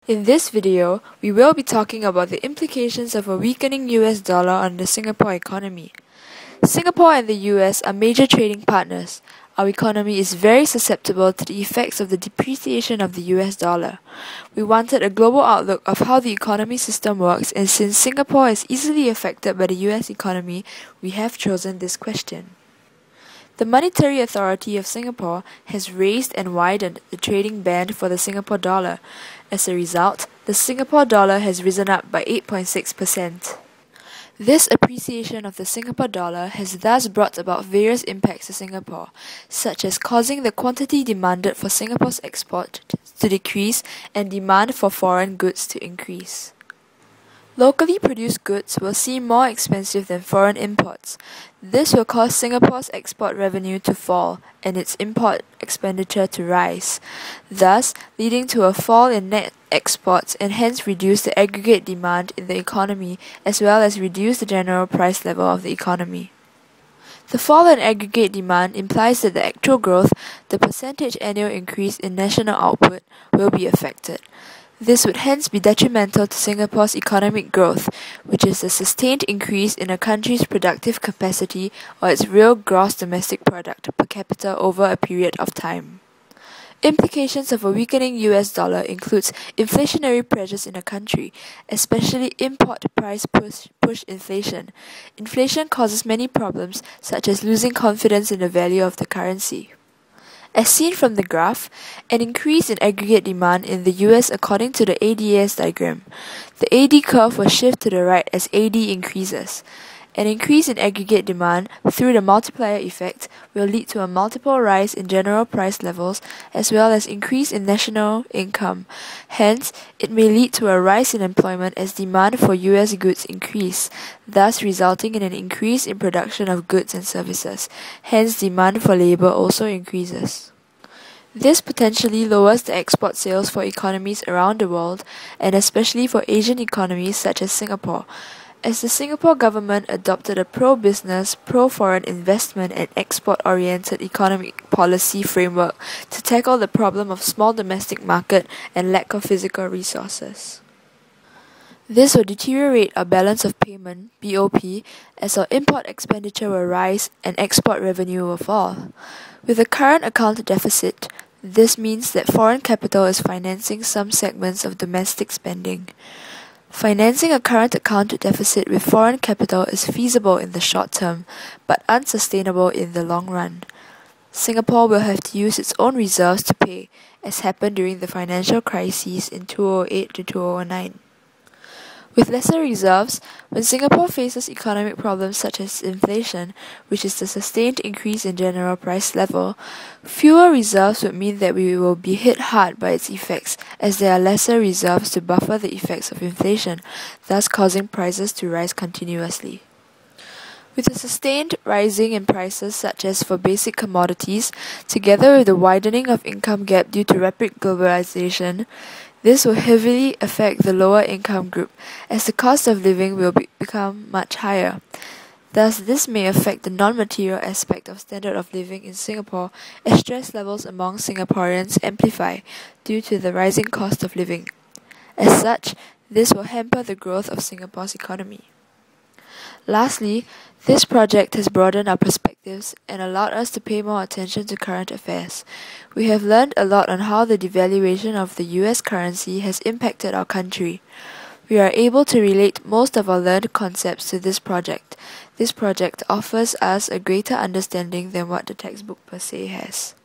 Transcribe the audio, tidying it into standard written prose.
In this video, we will be talking about the implications of a weakening US dollar on the Singapore economy. Singapore and the US are major trading partners. Our economy is very susceptible to the effects of the depreciation of the US dollar. We wanted a global outlook of how the economy system works, and since Singapore is easily affected by the US economy, we have chosen this question. The Monetary Authority of Singapore has raised and widened the trading band for the Singapore dollar. As a result, the Singapore dollar has risen up by 8.6%. This appreciation of the Singapore dollar has thus brought about various impacts to Singapore, such as causing the quantity demanded for Singapore's export to decrease and demand for foreign goods to increase. Locally produced goods will seem more expensive than foreign imports. This will cause Singapore's export revenue to fall and its import expenditure to rise, thus leading to a fall in net exports and hence reduce the aggregate demand in the economy as well as reduce the general price level of the economy. The fall in aggregate demand implies that the actual growth, the percentage annual increase in national output, will be affected. This would hence be detrimental to Singapore's economic growth, which is the sustained increase in a country's productive capacity or its real gross domestic product per capita over a period of time. Implications of a weakening US dollar includes inflationary pressures in a country, especially import price push inflation. Inflation causes many problems, such as losing confidence in the value of the currency. As seen from the graph, an increase in aggregate demand in the US according to the ADS diagram. The AD curve will shift to the right as AD increases. An increase in aggregate demand through the multiplier effect will lead to a multiple rise in general price levels as well as increase in national income. Hence, it may lead to a rise in employment as demand for US goods increase, thus resulting in an increase in production of goods and services. Hence, demand for labor also increases. This potentially lowers the export sales for economies around the world and especially for Asian economies such as Singapore. As the Singapore government adopted a pro-business, pro-foreign investment and export-oriented economic policy framework to tackle the problem of small domestic market and lack of physical resources. This will deteriorate our balance of payment, BOP, as our import expenditure will rise and export revenue will fall. With a current account deficit, this means that foreign capital is financing some segments of domestic spending. Financing a current account deficit with foreign capital is feasible in the short term, but unsustainable in the long run. Singapore will have to use its own reserves to pay, as happened during the financial crises in 2008 to 2009. With lesser reserves, when Singapore faces economic problems such as inflation, which is the sustained increase in general price level, fewer reserves would mean that we will be hit hard by its effects, as there are lesser reserves to buffer the effects of inflation, thus causing prices to rise continuously. With the sustained rising in prices such as for basic commodities, together with the widening of income gap due to rapid globalization, this will heavily affect the lower income group, as the cost of living will become much higher. Thus, this may affect the non-material aspect of standard of living in Singapore, as stress levels among Singaporeans amplify due to the rising cost of living. As such, this will hamper the growth of Singapore's economy. Lastly, this project has broadened our perspectives and allowed us to pay more attention to current affairs. We have learned a lot on how the devaluation of the US currency has impacted our country. We are able to relate most of our learned concepts to this project. This project offers us a greater understanding than what the textbook per se has.